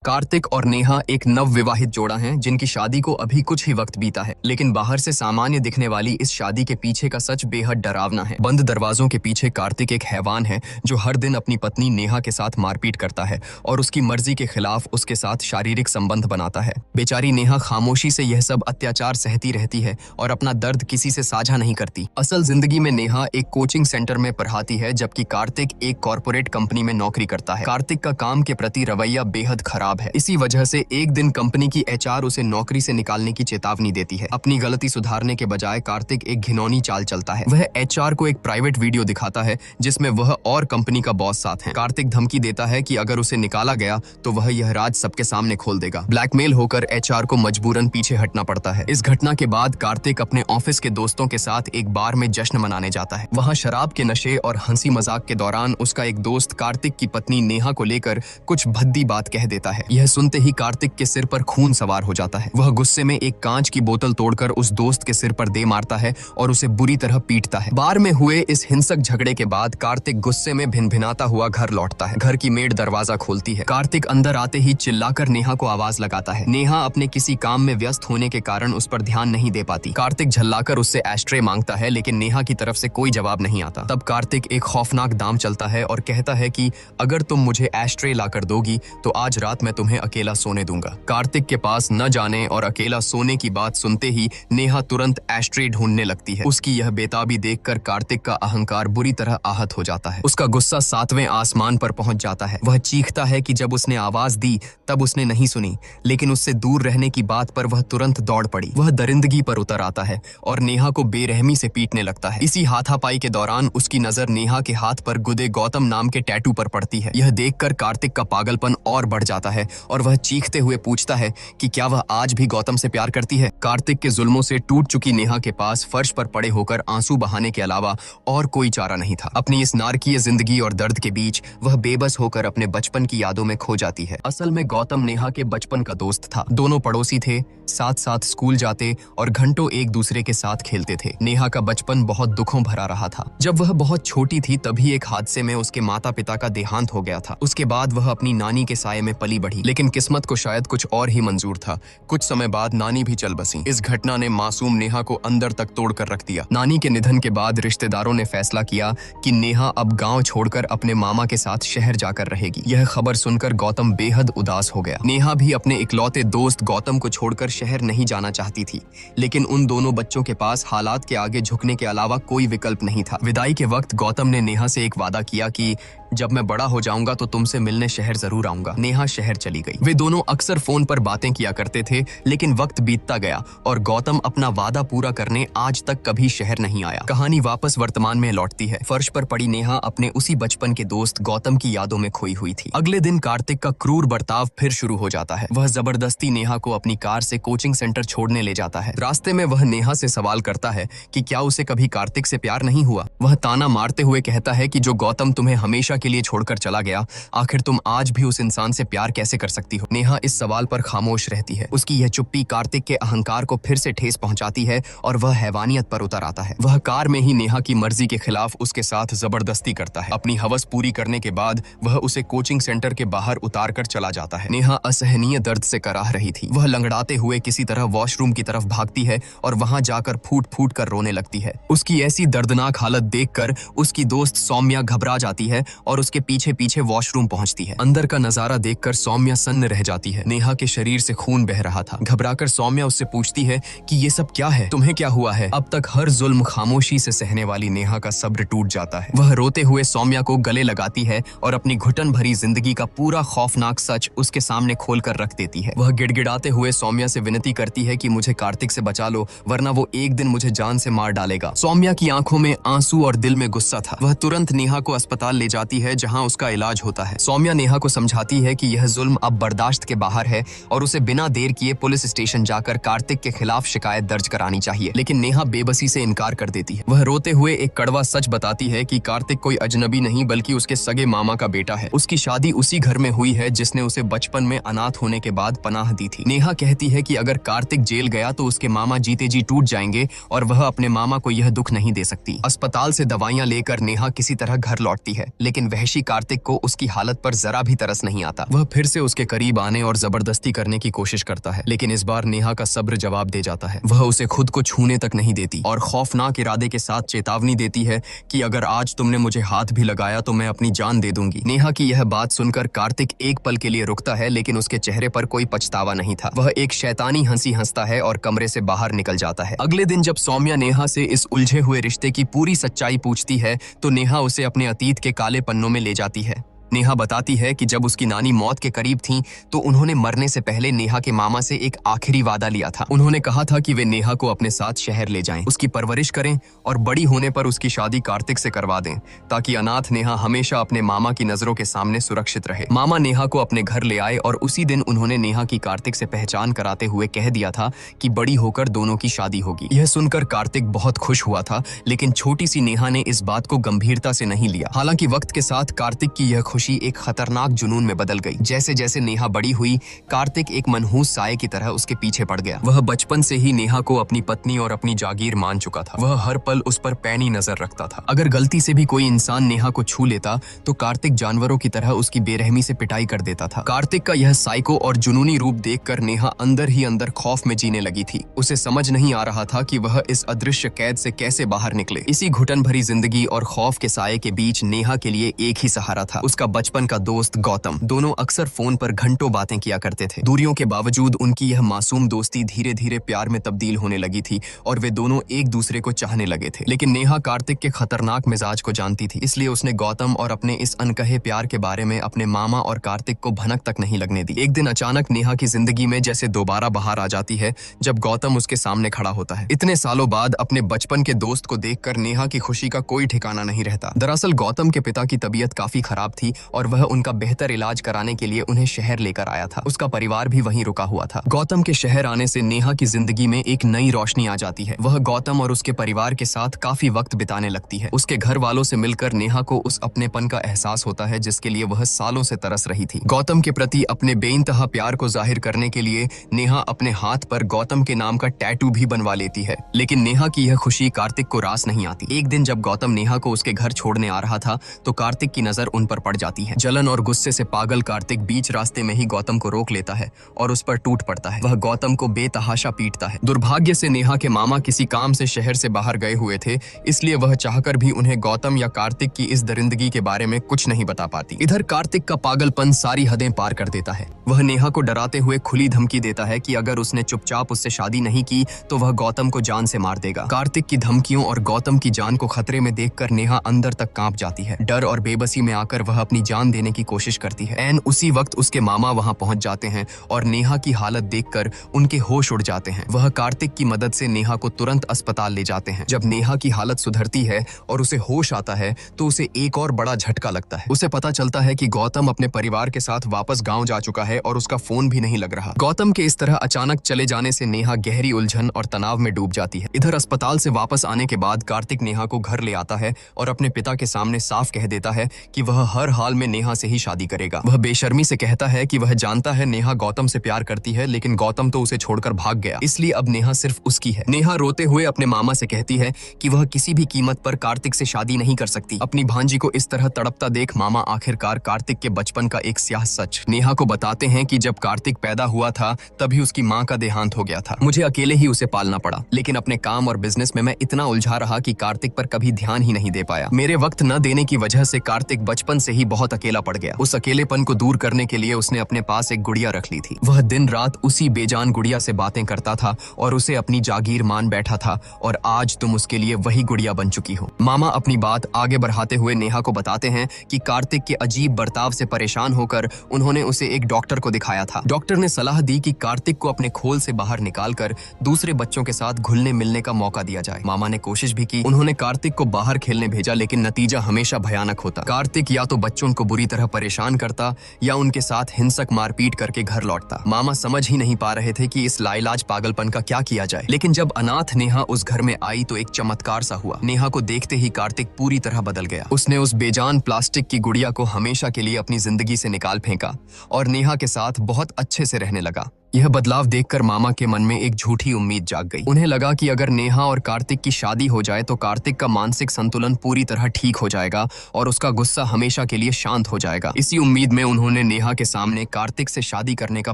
कार्तिक और नेहा एक नवविवाहित जोड़ा हैं जिनकी शादी को अभी कुछ ही वक्त बीता है, लेकिन बाहर से सामान्य दिखने वाली इस शादी के पीछे का सच बेहद डरावना है। बंद दरवाजों के पीछे कार्तिक एक हैवान है जो हर दिन अपनी पत्नी नेहा के साथ मारपीट करता है और उसकी मर्जी के खिलाफ उसके साथ शारीरिक संबंध बनाता है। बेचारी नेहा खामोशी से यह सब अत्याचार सहती रहती है और अपना दर्द किसी से साझा नहीं करती। असल जिंदगी में नेहा एक कोचिंग सेंटर में पढ़ाती है, जबकि कार्तिक एक कॉर्पोरेट कंपनी में नौकरी करता है। कार्तिक का काम के प्रति रवैया बेहद खराब है। इसी वजह से एक दिन कंपनी की एचआर उसे नौकरी से निकालने की चेतावनी देती है। अपनी गलती सुधारने के बजाय कार्तिक एक घिनौनी चाल चलता है। वह एचआर को एक प्राइवेट वीडियो दिखाता है जिसमें वह और कंपनी का बॉस साथ हैं। कार्तिक धमकी देता है कि अगर उसे निकाला गया तो वह यह राज सबके सामने खोल देगा। ब्लैकमेल होकर एचआर को मजबूरन पीछे हटना पड़ता है। इस घटना के बाद कार्तिक अपने ऑफिस के दोस्तों के साथ एक बार में जश्न मनाने जाता है। वहाँ शराब के नशे और हंसी मजाक के दौरान उसका एक दोस्त कार्तिक की पत्नी नेहा को लेकर कुछ भद्दी बात कह देता है। यह सुनते ही कार्तिक के सिर पर खून सवार हो जाता है। वह गुस्से में एक कांच की बोतल तोड़कर उस दोस्त के सिर पर दे मारता है और उसे बुरी तरह पीटता है। बार में हुए इस हिंसक झगड़े के बाद कार्तिक गुस्से में भिनभिनाता हुआ घर लौटता है। घर की मेड दरवाजा खोलती है। कार्तिक अंदर आते ही चिल्लाकर नेहा को आवाज लगाता है। नेहा अपने किसी काम में व्यस्त होने के कारण उस पर ध्यान नहीं दे पाती। कार्तिक झल्लाकर उससे एस्ट्रे मांगता है, लेकिन नेहा की तरफ से कोई जवाब नहीं आता। तब कार्तिक एक खौफनाक दांव चलता है और कहता है कि अगर तुम मुझे एस्ट्रे लाकर दोगी तो आज रात मैं तुम्हें अकेला सोने दूंगा। कार्तिक के पास न जाने और अकेला सोने की बात सुनते ही नेहा तुरंत एस्ट्रे ढूंढने लगती है। उसकी यह बेताबी देखकर कार्तिक का अहंकार बुरी तरह आहत हो जाता है। उसका गुस्सा 7वें आसमान पर पहुंच जाता है। वह चीखता है कि जब उसने आवाज दी तब उसने नहीं सुनी, लेकिन उससे दूर रहने की बात पर वह तुरंत दौड़ पड़ी। वह दरिंदगी पर उतर आता है और नेहा को बेरहमी से पीटने लगता है। इसी हाथापाई के दौरान उसकी नजर नेहा के हाथ पर गुदे गौतम नाम के टैटू पर पड़ती है। यह देखकर कार्तिक का पागलपन और बढ़ जाता है और वह चीखते हुए पूछता है कि क्या वह आज भी गौतम से प्यार करती है। कार्तिक के जुल्मों से टूट चुकी नेहा के पास फर्श पर पड़े होकर आंसू बहाने के अलावा और कोई चारा नहीं था। अपनी इस नारकीय जिंदगी और दर्द के बीच वह बेबस होकर अपने बचपन की यादों में खो जाती है। असल में गौतम नेहा के बचपन का दोस्त था। दोनों पड़ोसी थे, साथ साथ स्कूल जाते और घंटों एक दूसरे के साथ खेलते थे। नेहा का बचपन बहुत दुखों भरा रहा था। जब वह बहुत छोटी थी तभी एक हादसे में उसके माता पिता का देहांत हो गया था। उसके बाद वह अपनी नानी के साये में पली बढ़ी, लेकिन किस्मत को शायद कुछ और ही मंजूर था। कुछ समय बाद नानी भी चल बसी। इस घटना ने मासूम नेहा को अंदर तक तोड़कर रख दिया। नानी के निधन के बाद रिश्तेदारों ने फैसला किया कि नेहा अब गांव छोड़कर अपने मामा के साथ शहर जाकर रहेगी। यह खबर सुनकर गौतम बेहद उदास हो गया। नेहा भी अपने इकलौते दोस्त गौतम को छोड़कर शहर नहीं जाना चाहती थी, लेकिन उन दोनों बच्चों के पास हालात के आगे झुकने के अलावा कोई विकल्प नहीं था। विदाई के वक्त गौतम ने नेहा से एक वादा किया कि जब मैं बड़ा हो जाऊंगा तो तुमसे मिलने शहर जरूर आऊंगा। नेहा शहर चली गई। वे दोनों अक्सर फोन पर बातें किया करते थे, लेकिन वक्त बीतता गया और गौतम अपना वादा पूरा करने आज तक कभी शहर नहीं आया। कहानी वापस वर्तमान में लौटती है। फर्श पर पड़ी नेहा अपने उसी बचपन के दोस्त गौतम की यादों में खोई हुई थी। अगले दिन कार्तिक का क्रूर बर्ताव फिर शुरू हो जाता है। वह जबरदस्ती नेहा को अपनी कार से कोचिंग सेंटर छोड़ने ले जाता है। रास्ते में वह नेहा से सवाल करता है कि क्या उसे कभी कार्तिक से प्यार नहीं हुआ। वह ताना मारते हुए कहता है कि जो गौतम तुम्हें हमेशा के लिए छोड़कर चला गया, आखिर तुम आज भी उस इंसान से प्यार कैसे कर सकती हो। नेहा इस सवाल पर खामोश रहती है। उसकी यह चुप्पी कार्तिक के अहंकार को फिर से ठेस पहुंचाती है और वह हैवानियत पर उतर आता है। वह कार में ही नेहा की मर्जी के खिलाफ उसके साथ जबरदस्ती करता है। अपनी हवस पूरी करने के बाद वह उसे कोचिंग सेंटर के बाहर उतार कर चला जाता है। नेहा असहनीय दर्द से कराह रही थी। वह लंगड़ाते हुए किसी तरह वॉशरूम की तरफ भागती है और वहां जाकर फूट फूट कर रोने लगती है। उसकी ऐसी दर्दनाक हालत देखकर उसकी दोस्त सौम्या घबरा जाती है और उसके पीछे पीछे वॉशरूम पहुंचती है। अंदर का नजारा देखकर सौम्या सन्न रह जाती है। नेहा के शरीर से खून बह रहा था। घबराकर सौम्या उससे पूछती है कि ये सब क्या है, तुम्हें क्या हुआ है। अब तक हर जुल्म खामोशी से सहने वाली नेहा का सब्र टूट जाता है। वह रोते हुए सौम्या को गले लगाती है और अपनी घुटन भरी जिंदगी का पूरा खौफनाक सच उसके सामने खोल कर रख देती है। वह गिड़गिड़ाते हुए सौम्या से विनती करती है कि मुझे कार्तिक से बचा लो, वरना वो एक दिन मुझे जान से मार डालेगा। सौम्या की आंखों में आंसू और दिल में गुस्सा था। वह तुरंत नेहा को अस्पताल ले जाती है जहां उसका इलाज होता है। सौम्या नेहा को समझाती है कि यह जुल्म अब बर्दाश्त के बाहर है और उसे बिना देर किए पुलिस स्टेशन जाकर कार्तिक के खिलाफ शिकायत दर्ज करानी चाहिए, लेकिन नेहा बेबसी से इनकार कर देती है। वह रोते हुए एक कड़वा सच बताती है कि कार्तिक कोई अजनबी नहीं बल्कि उसके सगे मामा का बेटा है। उसकी शादी उसी घर में हुई है जिसने उसे बचपन में अनाथ होने के बाद पनाह दी थी। नेहा कहती है कि अगर कार्तिक जेल गया तो उसके मामा जीते जी टूट जाएंगे और वह अपने मामा को यह दुख नहीं दे सकती। अस्पताल से दवाइयां लेकर नेहा किसी तरह घर लौटती है, लेकिन लेकिन वहशी कार्तिक को उसकी हालत पर जरा भी तरस नहीं आता। वह फिर से उसके करीब आने और जबरदस्ती करने की कोशिश करता है, लेकिन इस बार नेहा का सब्र जवाब दे जाता है। वह उसे खुद को छूने तक नहीं देती और खौफनाक इरादे के साथ चेतावनी देती है कि अगर आज तुमने मुझे हाथ भी लगाया तो मैं अपनी जान दे दूंगी। नेहा की यह बात सुनकर कार्तिक एक पल के लिए रुकता है, लेकिन उसके चेहरे पर कोई पछतावा नहीं था। वह एक शैतानी हंसी हंसता है और कमरे से बाहर निकल जाता है। अगले दिन जब सौम्या नेहा से इस उलझे हुए रिश्ते की पूरी सच्चाई पूछती है तो नेहा उसे अपने अतीत के काले पन्नों में ले जाती है। नेहा बताती है कि जब उसकी नानी मौत के करीब थीं, तो उन्होंने मरने से पहले नेहा के मामा से एक आखिरी वादा लिया था। उन्होंने कहा था कि वे नेहा को अपने साथ शहर ले जाएं, उसकी परवरिश करें और बड़ी होने पर उसकी शादी कार्तिक से करवा दें, ताकि अनाथ नेहा हमेशा अपने मामा की नजरों के सामने सुरक्षित रहे। मामा नेहा को अपने घर ले आए और उसी दिन उन्होंने नेहा की कार्तिक से पहचान कराते हुए कह दिया था कि बड़ी होकर दोनों की शादी होगी। यह सुनकर कार्तिक बहुत खुश हुआ था, लेकिन छोटी सी नेहा ने इस बात को गंभीरता से नहीं लिया। हालांकि वक्त के साथ कार्तिक की यह खुशी एक खतरनाक जुनून में बदल गई। जैसे जैसे नेहा बड़ी हुई, कार्तिक एक मनहूस साये की तरह उसके पीछे पड़ गया। वह बचपन से ही नेहा को अपनी पत्नी और अपनी जागीर मान चुका था। वह हर पल उस पर पैनी नजर रखता था। अगर गलती से भी कोई इंसान नेहा को छू लेता तो कार्तिक जानवरों की तरह उसकी बेरहमी से पिटाई कर देता था। कार्तिक का यह साइको और जुनूनी रूप देखकर नेहा अंदर ही अंदर खौफ में जीने लगी थी। उसे समझ नहीं आ रहा था कि वह इस अदृश्य कैद से कैसे बाहर निकले। इसी घुटन भरी जिंदगी और खौफ के साये के बीच नेहा के लिए एक ही सहारा था, उसका बचपन का दोस्त गौतम। दोनों अक्सर फोन पर घंटों बातें किया करते थे। दूरियों के बावजूद उनकी यह मासूम दोस्ती धीरे धीरे प्यार में तब्दील होने लगी थी और वे दोनों एक दूसरे को चाहने लगे थे। लेकिन नेहा कार्तिक के खतरनाक मिजाज को जानती थी, इसलिए उसने गौतम और अपने इस अनकहे प्यार के बारे में अपने मामा और कार्तिक को भनक तक नहीं लगने दी। एक दिन अचानक नेहा की जिंदगी में जैसे दोबारा बहार आ जाती है जब गौतम उसके सामने खड़ा होता है। इतने सालों बाद अपने बचपन के दोस्त को देखकर नेहा की खुशी का कोई ठिकाना नहीं रहता। दरअसल गौतम के पिता की तबीयत काफी खराब थी और वह उनका बेहतर इलाज कराने के लिए उन्हें शहर लेकर आया था। उसका परिवार भी वहीं रुका हुआ था। गौतम के शहर आने से नेहा की जिंदगी में एक नई रोशनी आ जाती है। वह गौतम और उसके परिवार के साथ काफी वक्त बिताने लगती है। उसके घर वालों से मिलकर नेहा को उस अपनेपन का एहसास होता है जिसके लिए वह सालों से तरस रही थी। गौतम के प्रति अपने बेइंतहा प्यार को जाहिर करने के लिए नेहा अपने हाथ पर गौतम के नाम का टैटू भी बनवा लेती है। लेकिन नेहा की यह खुशी कार्तिक को रास नहीं आती। एक दिन जब गौतम नेहा को उसके घर छोड़ने आ रहा था तो कार्तिक की नजर उन पर पड़ जाती है। जलन और गुस्से से पागल कार्तिक बीच रास्ते में ही गौतम को रोक लेता है और उस पर टूट पड़ता है। वह गौतम को बेतहाशा पीटता है। दुर्भाग्य से नेहा के मामा किसी काम से शहर से बाहर गए हुए थे, इसलिए वह चाहकर भी उन्हें गौतम या कार्तिक की इस दरिंदगी के बारे में कुछ नहीं बता पाती। इधर कार्तिक का पागलपन सारी हदें पार कर देता है। वह नेहा को डराते हुए खुली धमकी देता है कि अगर उसने चुपचाप उससे शादी नहीं की तो वह गौतम को जान से मार देगा। कार्तिक की धमकियों और गौतम की जान को खतरे में देखकर नेहा अंदर तक कांप जाती है। डर और बेबसी में आकर वह अपनी जान देने की कोशिश करती है। ऐन उसी वक्त उसके मामा वहां पहुंच जाते हैं और नेहा की हालत देखकर उनके होश उड़ जाते हैं। वह कार्तिक की मदद से नेहा को तुरंत अस्पताल ले जाते हैं। जब नेहा की हालत सुधरती है और उसे होश आता है तो उसे एक और बड़ा झटका लगता है। उसे पता चलता है कि गौतम अपने परिवार के साथ वापस गांव जा चुका है और उसका फोन भी नहीं लग रहा। गौतम के इस तरह अचानक चले जाने से नेहा गहरी उलझन और तनाव में डूब जाती है। इधर अस्पताल से वापस आने के बाद कार्तिक नेहा को घर ले आता है और अपने पिता के सामने साफ कह देता है कि वह हर हाल में नेहा से ही शादी करेगा। वह बेशर्मी से कहता है कि वह जानता है नेहा गौतम से प्यार करती है, लेकिन गौतम तो उसे छोड़कर भाग गया, इसलिए अब नेहा सिर्फ उसकी है। नेहा रोते हुए अपने मामा से कहती है कि वह किसी भी कीमत पर कार्तिक से शादी नहीं कर सकती। अपनी भांजी को इस तरह तड़पता देख मामा आखिरकार कार्तिक के बचपन का एक स्याह सच नेहा को बताते हैं कि जब कार्तिक पैदा हुआ था तभी उसकी माँ का देहांत हो गया था। मुझे अकेले ही उसे पालना पड़ा, लेकिन अपने काम और बिजनेस में मैं इतना उलझा रहा कि कार्तिक पर कभी ध्यान ही नहीं दे पाया। मेरे वक्त न देने की वजह से कार्तिक बचपन से ही बहुत अकेला पड़ गया। उस अकेलेपन को दूर करने के लिए उसने अपने पास एक गुड़िया रख ली थी। वह दिन रात उसी बेजान गुड़िया से बातें करता था और उसे अपनी जागीर मान बैठा था और आज तुम उसके लिए वही गुड़िया बन चुकी हो। मामा अपनी बात आगे बढ़ाते हुए नेहा को बताते हैं कि कार्तिक के अजीब बर्ताव से परेशान होकर उन्होंने उसे एक डॉक्टर को दिखाया था। डॉक्टर ने सलाह दी कि कार्तिक को अपने खोल से बाहर निकालकर दूसरे बच्चों के साथ घुलने मिलने का मौका दिया जाए। मामा ने कोशिश भी की। उन्होंने कार्तिक को बाहर खेलने भेजा, लेकिन नतीजा हमेशा भयानक होता। कार्तिक या तो बच्चों को बुरी तरह परेशान करता या उनके साथ हिंसक मारपीट करके घर लौटता। मामा समझ ही नहीं पा रहे थे कि इस लाइलाज पागलपन का क्या किया जाए। लेकिन जब अनाथ नेहा उस घर में आई तो एक चमत्कार सा हुआ। नेहा को देखते ही कार्तिक पूरी तरह बदल गया। उसने उस बेजान प्लास्टिक की गुड़िया को हमेशा के लिए अपनी जिंदगी से निकाल फेंका और नेहा के साथ बहुत अच्छे से रहने लगा। यह बदलाव देखकर मामा के मन में एक झूठी उम्मीद जाग गई। उन्हें लगा कि अगर नेहा और कार्तिक की शादी हो जाए तो कार्तिक का मानसिक संतुलन पूरी तरह ठीक हो जाएगा और उसका गुस्सा हमेशा के लिए शांत हो जाएगा। इसी उम्मीद में उन्होंने नेहा के सामने कार्तिक से शादी करने का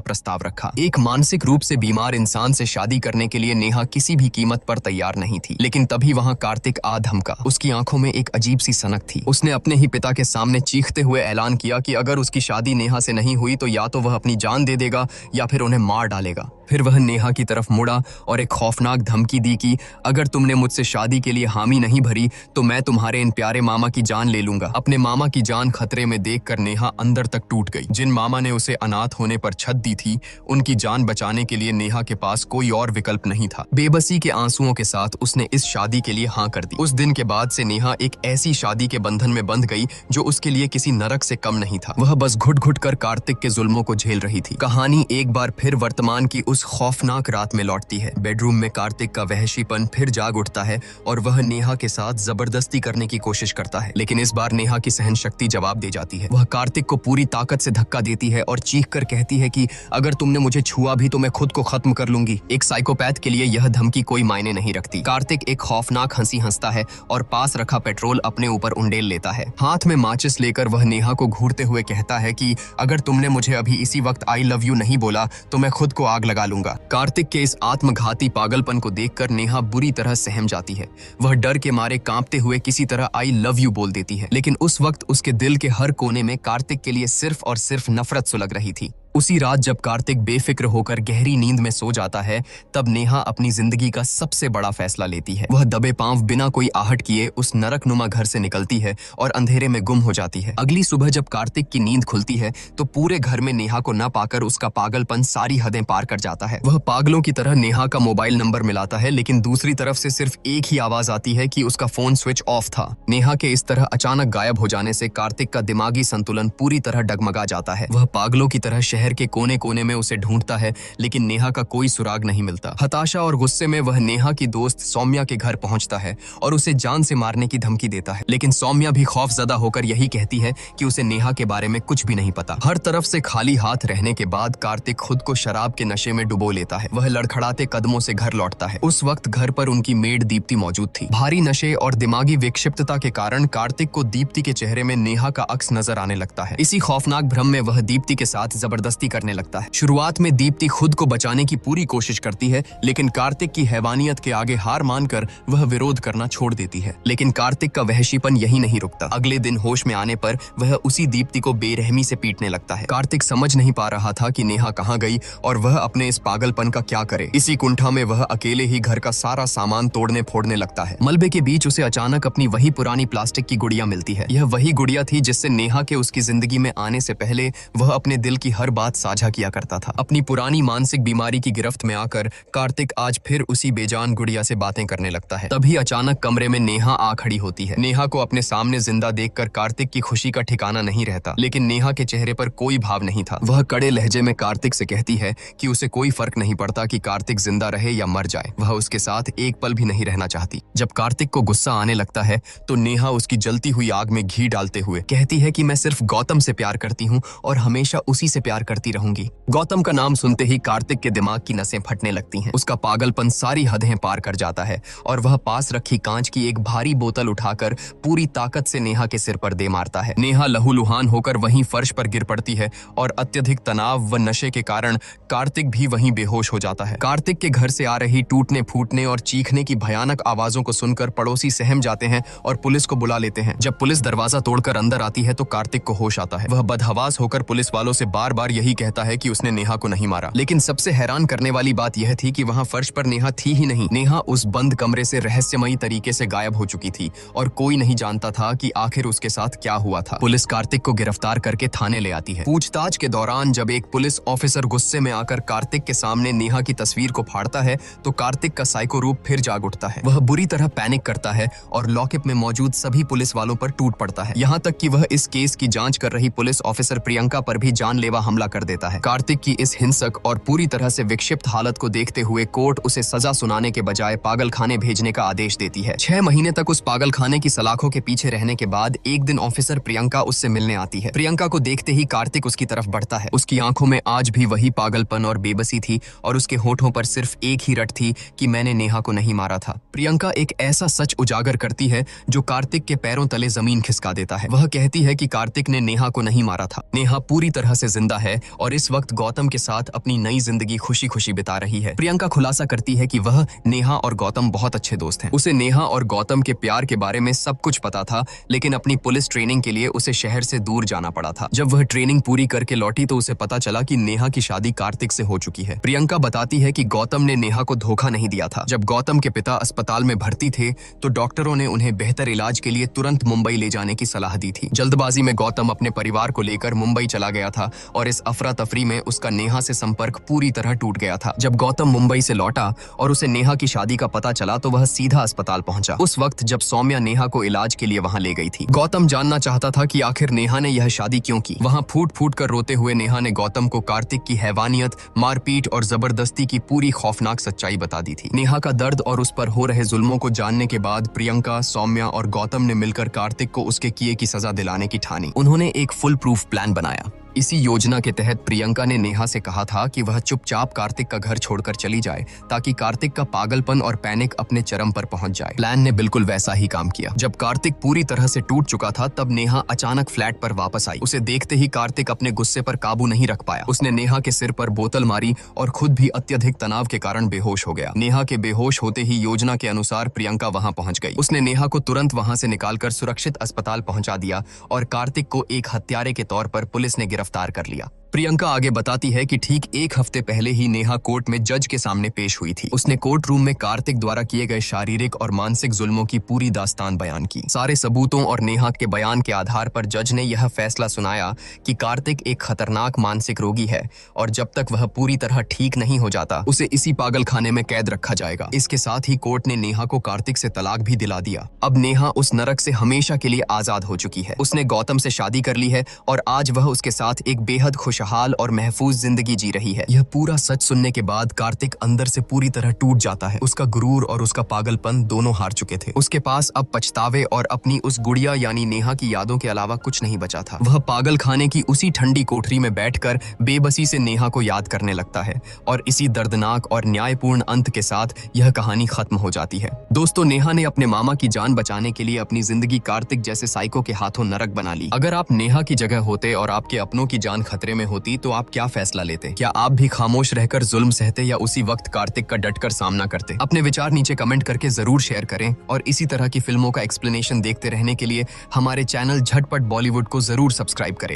प्रस्ताव रखा। एक मानसिक रूप से बीमार इंसान से शादी करने के लिए नेहा किसी भी कीमत पर तैयार नहीं थी, लेकिन तभी वहां कार्तिक आ धमका। उसकी आंखों में एक अजीब सी सनक थी। उसने अपने ही पिता के सामने चीखते हुए ऐलान किया कि अगर उसकी शादी नेहा से नहीं हुई तो या तो वह अपनी जान दे देगा या फिर उन्हें मार डालेगा। फिर वह नेहा की तरफ मुड़ा और एक खौफनाक धमकी दी कि अगर तुमने मुझसे शादी के लिए हामी नहीं भरी तो मैं तुम्हारे इन प्यारे मामा की जान ले लूंगा। अपने मामा की जान खतरे में देखकर नेहा अंदर तक टूट गई। जिन मामा ने उसे अनाथ होने पर छत दी थी, उनकी जान बचाने के लिए नेहा के पास कोई और विकल्प नहीं था। बेबसी के आंसुओं के साथ उसने इस शादी के लिए हाँ कर दी। उस दिन के बाद से नेहा एक ऐसी शादी के बंधन में बंध गई जो उसके लिए किसी नरक से कम नहीं था। वह बस घुट घुट कर कार्तिक के जुल्मों को झेल रही थी। कहानी एक बार फिर वर्तमान की उस खौफनाक रात में लौटती है। बेडरूम में कार्तिक का वहशीपन फिर जाग उठता है और वह नेहा के साथ जबरदस्ती करने की कोशिश करता है, लेकिन इस बार नेहा की सहन शक्ति जवाब दे जाती है। वह कार्तिक को पूरी ताकत से धक्का देती है और चीख कर कहती है कि अगर तुमने मुझे छुआ भी तो मैं खुद को खत्म कर लूंगी। एक साइकोपैथ के लिए यह धमकी कोई मायने नहीं रखती। कार्तिक एक खौफनाक हंसी हंसता है और पास रखा पेट्रोल अपने ऊपर उंडेल लेता है। हाथ में माचिस लेकर वह नेहा को घूरते हुए कहता है कि अगर तुमने मुझे अभी इसी वक्त आई लव यू नहीं बोला तो मैं खुद को आग लगा लूंगा। कार्तिक के इस आत्मघाती पागलपन को देखकर नेहा बुरी तरह सहम जाती है। वह डर के मारे कांपते हुए किसी तरह आई लव यू बोल देती है, लेकिन उस वक्त उसके दिल के हर कोने में कार्तिक के लिए सिर्फ और सिर्फ नफरत सुलग रही थी। उसी रात जब कार्तिक बेफिक्र होकर गहरी नींद में सो जाता है, तब नेहा अपनी जिंदगी का सबसे बड़ा फैसला लेती है। वह दबे पांव बिना कोई आहट किए उस नरकनुमा घर से निकलती है और अंधेरे में गुम हो जाती है। अगली सुबह जब कार्तिक की नींद खुलती है तो पूरे घर में नेहा को न पाकर उसका पागलपन सारी हदें पार कर जाता है। वह पागलों की तरह नेहा का मोबाइल नंबर मिलाता है, लेकिन दूसरी तरफ से सिर्फ एक ही आवाज आती है कि उसका फोन स्विच ऑफ था। नेहा के इस तरह अचानक गायब हो जाने से कार्तिक का दिमागी संतुलन पूरी तरह डगमगा जाता है। वह पागलों की तरह शहर के कोने कोने में उसे ढूंढता है, लेकिन नेहा का कोई सुराग नहीं मिलता। हताशा और गुस्से में वह नेहा की दोस्त सौम्या के घर पहुंचता है और उसे जान से मारने की धमकी देता है, लेकिन सौम्या भी खौफजदा होकर यही कहती है कि उसे नेहा के बारे में कुछ भी नहीं पता। हर तरफ से खाली हाथ रहने के बाद कार्तिक खुद को शराब के नशे में डुबो लेता है। वह लड़खड़ाते कदमों से घर लौटता है। उस वक्त घर पर उनकी मेड दीप्ति मौजूद थी। भारी नशे और दिमागी विक्षिप्तता के कारण कार्तिक को दीप्ति के चेहरे में नेहा का अक्स नजर आने लगता है। इसी खौफनाक भ्रम में वह दीप्ति के साथ जबरदस्ती करने लगता है। शुरुआत में दीप्ति खुद को बचाने की पूरी कोशिश करती है, लेकिन कार्तिक की हैवानियत के आगे हार मानकर वह विरोध करना छोड़ देती है। लेकिन कार्तिक का वहशीपन यही नहीं रुकता। अगले दिन होश में आने पर वह उसी दीप्ति को बेरहमी से पीटने लगता है। कार्तिक समझ नहीं पा रहा था कि नेहा कहाँ गई और वह अपने इस पागलपन का क्या करे। इसी कुंठा में वह अकेले ही घर का सारा सामान तोड़ने फोड़ने लगता है। मलबे के बीच उसे अचानक अपनी वही पुरानी प्लास्टिक की गुड़िया मिलती है। यह वही गुड़िया थी जिससे नेहा के उसकी जिंदगी में आने से पहले वह अपने दिल की हर बात साझा किया करता था। अपनी पुरानी मानसिक बीमारी की गिरफ्त में आकर कार्तिक आज फिर उसी बेजान गुड़िया से बातें करने लगता है। तभी अचानक कमरे में नेहा आ खड़ी होती है। नेहा को अपने सामने जिंदा देखकर कार्तिक की खुशी का ठिकाना नहीं रहता, लेकिन नेहा के चेहरे पर कोई भाव नहीं था। वह कड़े लहजे में कार्तिक से कहती है कि उसे कोई फर्क नहीं पड़ता कि कार्तिक जिंदा रहे या मर जाए, वह उसके साथ एक पल भी नहीं रहना चाहती। जब कार्तिक को गुस्सा आने लगता है तो नेहा उसकी जलती हुई आग में घी डालते हुए कहती है कि मैं सिर्फ गौतम से प्यार करती हूँ और हमेशा उसी से प्यार करती रहूंगी। गौतम का नाम सुनते ही कार्तिक के दिमाग की नसें फटने लगती हैं। उसका पागलपन सारी हदें पार कर जाता है और वह पास रखी कांच की एक भारी बोतल उठाकर पूरी ताकत से नेहा के सिर पर दे मारता है। नेहा लहूलुहान होकर वहीं फर्श पर गिर पड़ती है और अत्यधिक तनाव व नशे के कारण कार्तिक भी वहीं बेहोश हो जाता है। कार्तिक के घर से आ रही टूटने फूटने और चीखने की भयानक आवाजों को सुनकर पड़ोसी सहम जाते हैं और पुलिस को बुला लेते हैं। जब पुलिस दरवाजा तोड़कर अंदर आती है तो कार्तिक को होश आता है। वह बदहवास होकर पुलिस वालों से बार बार यही कहता है कि उसने नेहा को नहीं मारा, लेकिन सबसे हैरान करने वाली बात यह थी कि वहां फर्श पर नेहा थी ही नहीं। नेहा उस बंद कमरे से रहस्यमयी तरीके से गायब हो चुकी थी और कोई नहीं जानता था कि आखिर उसके साथ क्या हुआ था। पुलिस कार्तिक को गिरफ्तार करके थाने ले आती है। पूछताछ के दौरान जब एक पुलिस ऑफिसर गुस्से में आकर कार्तिक के सामने नेहा की तस्वीर को फाड़ता है तो कार्तिक का साइको रूप फिर जाग उठता है। वह बुरी तरह पैनिक करता है और लॉकअप में मौजूद सभी पुलिस वालों पर टूट पड़ता है। यहाँ तक कि वह इस केस की जांच कर रही पुलिस ऑफिसर प्रियंका पर भी जानलेवा हमला हमला कर देता है। कार्तिक की इस हिंसक और पूरी तरह से विक्षिप्त हालत को देखते हुए कोर्ट उसे सजा सुनाने के बजाय पागलखाने भेजने का आदेश देती है। 6 महीने तक उस पागलखाने की सलाखों के पीछे रहने के बाद एक दिन ऑफिसर प्रियंका उससे मिलने आती है। प्रियंका को देखते ही कार्तिक उसकी तरफ बढ़ता है। उसकी आंखों में आज भी वही पागलपन और बेबसी थी और उसके होठों पर सिर्फ एक ही रट थी कि मैंने नेहा को नहीं मारा था। प्रियंका एक ऐसा सच उजागर करती है जो कार्तिक के पैरों तले जमीन खिसका देता है। वह कहती है कि कार्तिक ने नेहा को नहीं मारा था। नेहा पूरी तरह से जिंदा है और इस वक्त गौतम के साथ अपनी नई जिंदगी खुशी खुशी बिता रही है। प्रियंका खुलासा करती है कि वह, नेहा और गौतम बहुत अच्छे दोस्त हैं। उसे नेहा और गौतम के प्यार के बारे में सब कुछ पता था, लेकिन अपनी पुलिस ट्रेनिंग के लिए उसे शहर से दूर जाना पड़ा था। जब वह ट्रेनिंग पूरी करके लौटी तो उसे पता चला कि नेहा की शादी कार्तिक से हो चुकी है। प्रियंका बताती है कि गौतम ने नेहा को धोखा नहीं दिया था। जब गौतम के पिता अस्पताल में भर्ती थे तो डॉक्टरों ने उन्हें बेहतर इलाज के लिए तुरंत मुंबई ले जाने की सलाह दी थी। जल्दबाजी में गौतम अपने परिवार को लेकर मुंबई चला गया था और इस अफरा तफरी में उसका नेहा से संपर्क पूरी तरह टूट गया था। जब गौतम मुंबई से लौटा और उसे नेहा की शादी का पता चला तो वह सीधा अस्पताल पहुंचा। उस वक्त जब सौम्या नेहा को इलाज के लिए वहां ले गई थी। गौतम जानना चाहता था कि आखिर नेहा ने यह शादी क्यों की। वहां फूट फूट कर रोते हुए नेहा ने गौतम को कार्तिक की हैवानियत, मारपीट और जबरदस्ती की पूरी खौफनाक सच्चाई बता दी थी। नेहा का दर्द और उस पर हो रहे जुल्मों को जानने के बाद प्रियंका, सौम्या और गौतम ने मिलकर कार्तिक को उसके किए की सजा दिलाने की ठानी। उन्होंने एक फुल प्रूफ प्लान बनाया। इसी योजना के तहत प्रियंका ने नेहा से कहा था कि वह चुपचाप कार्तिक का घर छोड़कर चली जाए ताकि कार्तिक का पागलपन और पैनिक अपने चरम पर पहुंच जाए। प्लान ने बिल्कुल वैसा ही काम किया। जब कार्तिक पूरी तरह से टूट चुका था तब नेहा अचानक फ्लैट पर वापस आई। उसे देखते ही कार्तिक अपने गुस्से पर काबू नहीं रख पाया। उसने नेहा के सिर पर बोतल मारी और खुद भी अत्यधिक तनाव के कारण बेहोश हो गया। नेहा के बेहोश होते ही योजना के अनुसार प्रियंका वहां पहुंच गई। उसने नेहा को तुरंत वहां से निकालकर सुरक्षित अस्पताल पहुंचा दिया और कार्तिक को एक हत्यारे के तौर पर पुलिस ने गिरफ्तार कर लिया। प्रियंका आगे बताती है कि ठीक एक हफ्ते पहले ही नेहा कोर्ट में जज के सामने पेश हुई थी। उसने कोर्ट रूम में कार्तिक द्वारा किए गए शारीरिक और मानसिक जुल्मों की पूरी दास्तान बयान की। सारे सबूतों और नेहा के बयान के आधार पर जज ने यह फैसला सुनाया कि कार्तिक एक खतरनाक मानसिक रोगी है और जब तक वह पूरी तरह ठीक नहीं हो जाता उसे इसी पागलखाने में कैद रखा जाएगा। इसके साथ ही कोर्ट ने नेहा को कार्तिक से तलाक भी दिला दिया। अब नेहा उस नरक से हमेशा के लिए आजाद हो चुकी है। उसने गौतम से शादी कर ली है और आज वह उसके साथ एक बेहद खुशहाल और महफूज जिंदगी जी रही है। यह पूरा सच सुनने के बाद कार्तिक अंदर से पूरी तरह टूट जाता है। उसका गुरूर और उसका पागलपन दोनों हार चुके थे। उसके पास अब पछतावे और अपनी उस गुड़िया यानी नेहा की यादों के अलावा कुछ नहीं बचा था। वह पागलखाने की उसी ठंडी कोठरी में बैठकर बेबसी से नेहा को याद करने लगता है और इसी दर्दनाक और न्यायपूर्ण अंत के साथ यह कहानी खत्म हो जाती है। दोस्तों, नेहा ने अपने मामा की जान बचाने के लिए अपनी जिंदगी कार्तिक जैसे साइको के हाथों नरक बना ली। अगर आप नेहा की जगह होते और आपके अपनों की जान खतरे में होती तो आप क्या फैसला लेते? क्या आप भी खामोश रहकर जुल्म सहते या उसी वक्त कार्तिक का डटकर सामना करते? अपने विचार नीचे कमेंट करके जरूर शेयर करें और इसी तरह की फिल्मों का एक्सप्लेनेशन देखते रहने के लिए हमारे चैनल झटपट बॉलीवुड को जरूर सब्सक्राइब करें।